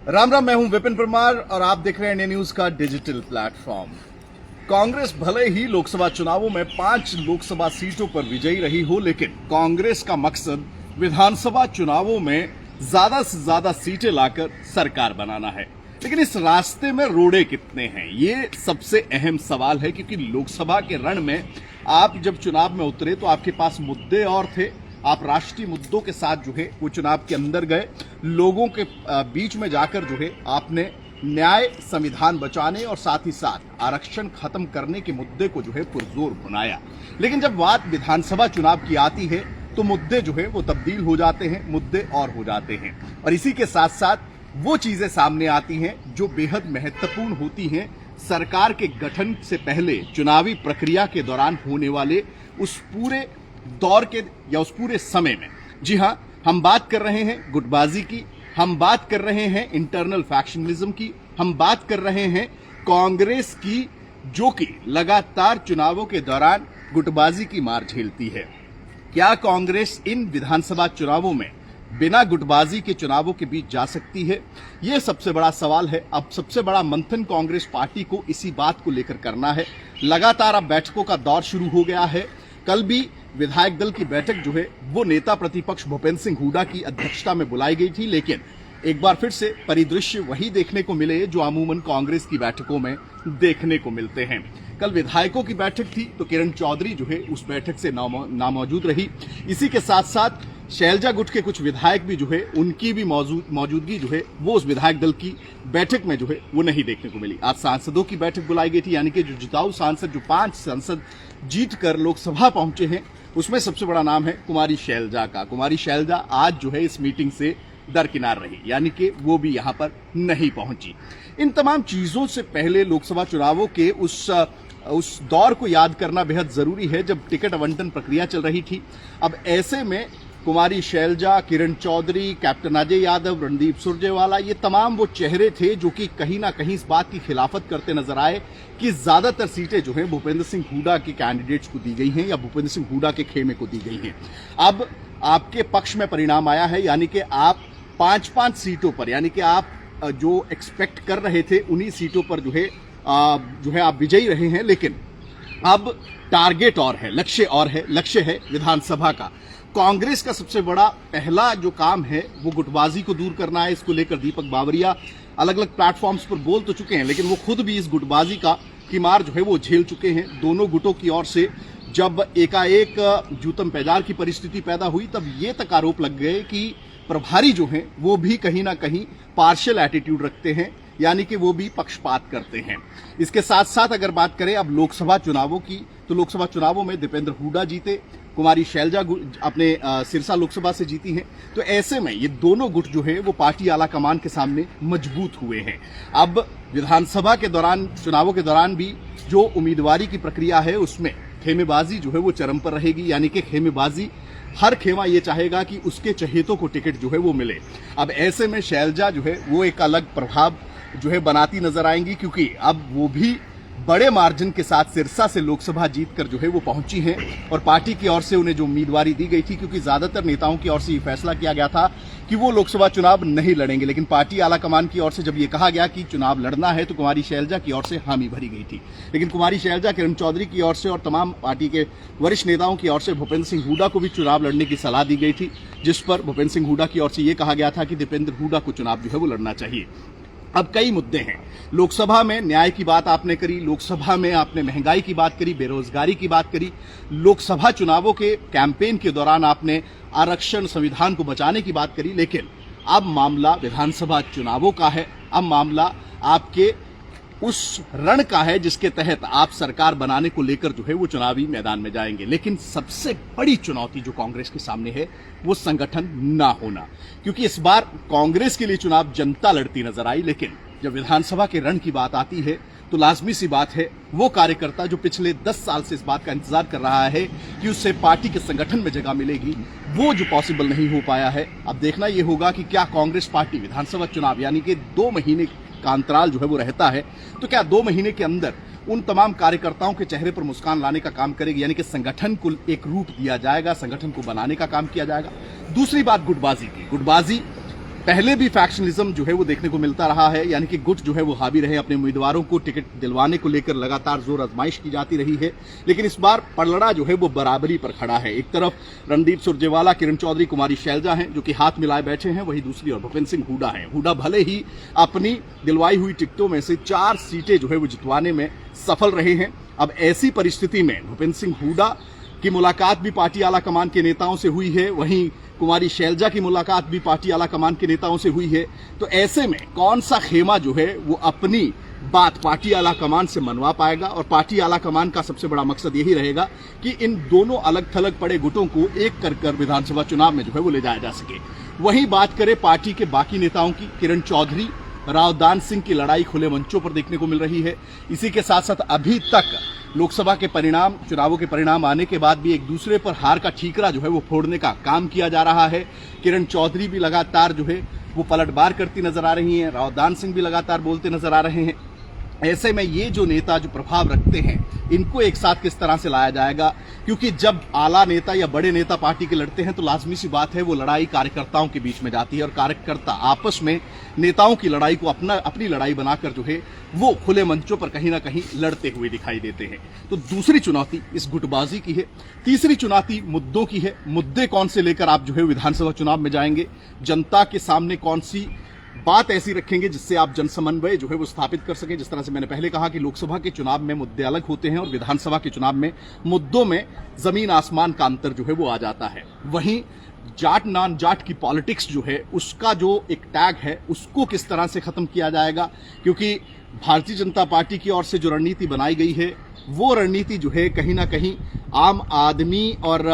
राम राम, मैं हूं विपिन परमार और आप देख रहे हैं इंडिया न्यूज का डिजिटल प्लेटफॉर्म। कांग्रेस भले ही लोकसभा चुनावों में 5 लोकसभा सीटों पर विजयी रही हो, लेकिन कांग्रेस का मकसद विधानसभा चुनावों में ज्यादा से ज्यादा सीटें लाकर सरकार बनाना है। लेकिन इस रास्ते में रोड़े कितने हैं, ये सबसे अहम सवाल है, क्योंकि लोकसभा के रण में आप जब चुनाव में उतरे तो आपके पास मुद्दे और थे। आप राष्ट्रीय मुद्दों के साथ जो है वो चुनाव के अंदर गए, लोगों के बीच में जाकर जो है आपने न्याय, संविधान बचाने और साथ ही साथ आरक्षण खत्म करने के मुद्दे को जो है पुरजोर भुनाया। लेकिन जब बात विधानसभा चुनाव की आती है तो मुद्दे जो है वो तब्दील हो जाते हैं, मुद्दे और हो जाते हैं, और इसी के साथ साथ वो चीजें सामने आती हैं जो बेहद महत्वपूर्ण होती हैं सरकार के गठन से पहले चुनावी प्रक्रिया के दौरान होने वाले उस पूरे दौर के या उस पूरे समय में। जी हां, हम बात कर रहे हैं गुटबाजी की, हम बात कर रहे हैं इंटरनल फैक्शनलिज्म की, हम बात कर रहे हैं कांग्रेस की, जो कि लगातार चुनावों के दौरान गुटबाजी की मार झेलती है। क्या कांग्रेस इन विधानसभा चुनावों में बिना गुटबाजी के चुनावों के बीच जा सकती है? यह सबसे बड़ा सवाल है। अब सबसे बड़ा मंथन कांग्रेस पार्टी को इसी बात को लेकर करना है। लगातार अब बैठकों का दौर शुरू हो गया है। कल भी विधायक दल की बैठक जो है वो नेता प्रतिपक्ष भूपेंद्र सिंह हुड्डा की अध्यक्षता में बुलाई गई थी, लेकिन एक बार फिर से परिदृश्य वही देखने को मिले जो अमूमन कांग्रेस की बैठकों में देखने को मिलते हैं। कल विधायकों की बैठक थी तो किरण चौधरी जो है उस बैठक से नामौजूद रही। इसी के साथ साथ शैलजा गुट के कुछ विधायक भी जो है उनकी भी मौजूदगी जो है वो उस विधायक दल की बैठक में जो है वो नहीं देखने को मिली। आज सांसदों की बैठक बुलाई गई थी, यानी कि जो जिताऊ सांसद, जो 5 सांसद जीत कर लोकसभा पहुंचे हैं, उसमें सबसे बड़ा नाम है कुमारी शैलजा का। कुमारी शैलजा आज जो है इस मीटिंग से दरकिनार रही, यानी कि वो भी यहां पर नहीं पहुंची। इन तमाम चीजों से पहले लोकसभा चुनावों के उस दौर को याद करना बेहद जरूरी है जब टिकट आवंटन प्रक्रिया चल रही थी। अब ऐसे में कुमारी शैलजा, किरण चौधरी, कैप्टन अजय यादव, रणदीप सुरजेवाला, ये तमाम वो चेहरे थे जो कि कहीं ना कहीं इस बात की खिलाफत करते नजर आए कि ज्यादातर सीटें जो हैं भूपेंद्र सिंह हुड्डा के कैंडिडेट्स को दी गई हैं या भूपेंद्र सिंह हुड्डा के खेमे को दी गई हैं। अब आपके पक्ष में परिणाम आया है, यानी कि आप 5-5 सीटों पर, यानी कि आप जो एक्सपेक्ट कर रहे थे उन्हीं सीटों पर जो है आप विजयी रहे हैं। लेकिन अब टारगेट और है, लक्ष्य और है, लक्ष्य है विधानसभा का। कांग्रेस का सबसे बड़ा पहला जो काम है वो गुटबाजी को दूर करना है। इसको लेकर दीपक बावरिया अलग अलग प्लेटफॉर्म्स पर बोल तो चुके हैं, लेकिन वो खुद भी इस गुटबाजी की मार जो है वो झेल चुके हैं। दोनों गुटों की ओर से जब एकाएक जूतम पैजार की परिस्थिति पैदा हुई तब ये तक आरोप लग गए कि प्रभारी जो हैं वो भी कहीं ना कहीं पार्शियल एटीट्यूड रखते हैं, यानी कि वो भी पक्षपात करते हैं। इसके साथ साथ अगर बात करें अब लोकसभा चुनावों की, तो लोकसभा चुनावों में दीपेंद्र हुड्डा जीते, कुमारी शैलजा अपने सिरसा लोकसभा से जीती हैं। तो ऐसे में ये दोनों गुट जो है वो पार्टी आला कमान के सामने मजबूत हुए हैं। अब विधानसभा के दौरान, चुनावों के दौरान भी जो उम्मीदवारी की प्रक्रिया है उसमें खेमेबाजी जो है वो चरम पर रहेगी, यानी कि खेमेबाजी, हर खेमा ये चाहेगा कि उसके चहेतों को टिकट जो है वो मिले। अब ऐसे में शैलजा जो है वो एक अलग प्रभाव जो है बनाती नजर आएंगी, क्योंकि अब वो भी बड़े मार्जिन के साथ सिरसा से लोकसभा जीतकर जो है वो पहुंची हैं, और पार्टी की ओर से उन्हें जो उम्मीदवारी दी गई थी, क्योंकि ज्यादातर नेताओं की ओर से ये फैसला किया गया था कि वो लोकसभा चुनाव नहीं लड़ेंगे, लेकिन पार्टी आला कमान की ओर से जब ये कहा गया कि चुनाव लड़ना है तो कुमारी शैलजा की ओर से हामी भरी गई थी। लेकिन कुमारी शैलजा, किरण चौधरी की ओर से और तमाम पार्टी के वरिष्ठ नेताओं की ओर से भूपेंद्र सिंह हुड्डा को भी चुनाव लड़ने की सलाह दी गई थी, जिस पर भूपेंद्र सिंह हुड्डा की ओर से ये कहा गया था कि दीपेंद्र हुड्डा को चुनाव जो है वो लड़ना चाहिए। अब कई मुद्दे हैं। लोकसभा में न्याय की बात आपने करी, लोकसभा में आपने महंगाई की बात करी, बेरोजगारी की बात करी, लोकसभा चुनावों के कैंपेन के दौरान आपने आरक्षण, संविधान को बचाने की बात करी। लेकिन अब मामला विधानसभा चुनावों का है। अब मामला आपके उस रण का है जिसके तहत आप सरकार बनाने को लेकर जो है वो चुनावी मैदान में जाएंगे। लेकिन सबसे बड़ी चुनौती जो कांग्रेस के सामने है वो संगठन ना होना, क्योंकि इस बार कांग्रेस के लिए चुनाव जनता लड़ती नजर आई, लेकिन जब विधानसभा के रण की बात आती है तो लाजमी सी बात है वो कार्यकर्ता जो पिछले 10 साल से इस बात का इंतजार कर रहा है कि उससे पार्टी के संगठन में जगह मिलेगी, वो जो पॉसिबल नहीं हो पाया है। अब देखना यह होगा कि क्या कांग्रेस पार्टी विधानसभा चुनाव, यानी कि 2 महीने का अंतराल जो है वो रहता है, तो क्या 2 महीने के अंदर उन तमाम कार्यकर्ताओं के चेहरे पर मुस्कान लाने का काम करेगी, यानी कि संगठन को एक रूप दिया जाएगा, संगठन को बनाने का काम किया जाएगा। दूसरी बात गुटबाजी की। गुटबाजी पहले भी फैक्शनलिज्म जो है वो देखने को मिलता रहा है, यानी कि गुट जो है वो हावी रहे, अपने उम्मीदवारों को टिकट दिलवाने को लेकर लगातार जोर आजमाइश की जाती रही है। लेकिन इस बार पलड़ा जो है वो बराबरी पर खड़ा है। एक तरफ रणदीप सुरजेवाला, किरण चौधरी, कुमारी शैलजा हैं जो कि हाथ मिलाए बैठे हैं, वहीं दूसरी ओर भूपेंद्र सिंह हुड्डा हैं। हुड्डा भले ही अपनी दिलवाई हुई टिकटों में से 4 सीटें जो है वो जितवाने में सफल रहे हैं। अब ऐसी परिस्थिति में भूपेंद्र सिंह हुड्डा की मुलाकात भी पार्टी आला कमान के नेताओं से हुई है, वहीं कुमारी शैलजा की मुलाकात भी पार्टी आला कमान के नेताओं से हुई है। तो ऐसे में कौन सा खेमा जो है वो अपनी बात पार्टी आला कमान से मनवा पाएगा, और पार्टी आला कमान का सबसे बड़ा मकसद यही रहेगा कि इन दोनों अलग थलग पड़े गुटों को एक कर विधानसभा चुनाव में जो है वो ले जाया जा सके। वहीं बात करें पार्टी के बाकी नेताओं की, किरण चौधरी, रावदान सिंह की लड़ाई खुले मंचों पर देखने को मिल रही है। इसी के साथ साथ अभी तक लोकसभा के परिणाम, चुनावों के परिणाम आने के बाद भी एक दूसरे पर हार का ठीकरा जो है वो फोड़ने का काम किया जा रहा है। किरण चौधरी भी लगातार जो है वो पलटवार करती नजर आ रही हैं, रावदान सिंह भी लगातार बोलते नजर आ रहे हैं। ऐसे में ये जो नेता जो प्रभाव रखते हैं, इनको एक साथ किस तरह से लाया जाएगा, क्योंकि जब आला नेता या बड़े नेता पार्टी के लड़ते हैं तो लाजमी सी बात है वो लड़ाई कार्यकर्ताओं के बीच में जाती है, और कार्यकर्ता आपस में नेताओं की लड़ाई को अपनी लड़ाई बनाकर जो है वो खुले मंचों पर कहीं ना कहीं लड़ते हुए दिखाई देते हैं। तो दूसरी चुनौती इस गुटबाजी की है। तीसरी चुनौती मुद्दों की है। मुद्दे कौन से लेकर आप जो है विधानसभा चुनाव में जाएंगे, जनता के सामने कौन सी बात ऐसी रखेंगे जिससे आप जनसमन्वय जो है वो स्थापित कर सकें। जिस तरह से मैंने पहले कहा कि लोकसभा के चुनाव में मुद्दे अलग होते हैं और विधानसभा के चुनाव में मुद्दों में जमीन आसमान का अंतर जो है वो आ जाता है। वहीं जाट नॉन जाट की पॉलिटिक्स जो है उसका जो एक टैग है उसको किस तरह से खत्म किया जाएगा, क्योंकि भारतीय जनता पार्टी की ओर से जो रणनीति बनाई गई है वो रणनीति जो है कहीं ना कहीं आम आदमी और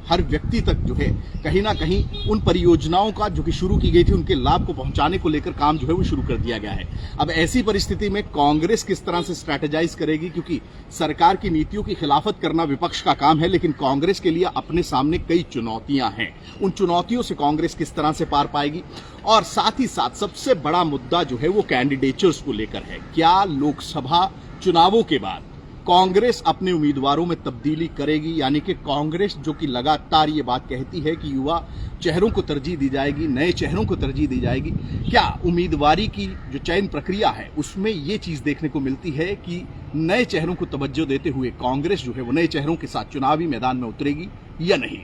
हर व्यक्ति तक जो है कहीं ना कहीं उन परियोजनाओं का जो कि शुरू की गई थी उनके लाभ को पहुंचाने को लेकर काम जो है वो शुरू कर दिया गया है। अब ऐसी परिस्थिति में कांग्रेस किस तरह से स्ट्रैटेजाइज करेगी, क्योंकि सरकार की नीतियों की खिलाफत करना विपक्ष का काम है, लेकिन कांग्रेस के लिए अपने सामने कई चुनौतियां हैं। उन चुनौतियों से कांग्रेस किस तरह से पार पाएगी, और साथ ही साथ सबसे बड़ा मुद्दा जो है वो कैंडिडेचर्स को लेकर है। क्या लोकसभा चुनावों के बाद कांग्रेस अपने उम्मीदवारों में तब्दीली करेगी, यानी कि कांग्रेस जो कि लगातार ये बात कहती है कि युवा चेहरों को तरजीह दी जाएगी, नए चेहरों को तरजीह दी जाएगी, क्या उम्मीदवारी की जो चयन प्रक्रिया है उसमें ये चीज देखने को मिलती है कि नए चेहरों को तवज्जो देते हुए कांग्रेस जो है वो नए चेहरों के साथ चुनावी मैदान में उतरेगी या नहीं?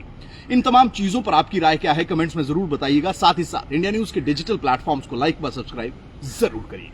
इन तमाम चीजों पर आपकी राय क्या है, कमेंट्स में जरूर बताइएगा। साथ ही साथ इंडिया न्यूज के डिजिटल प्लेटफॉर्म्स को लाइक व सब्सक्राइब जरूर करिए।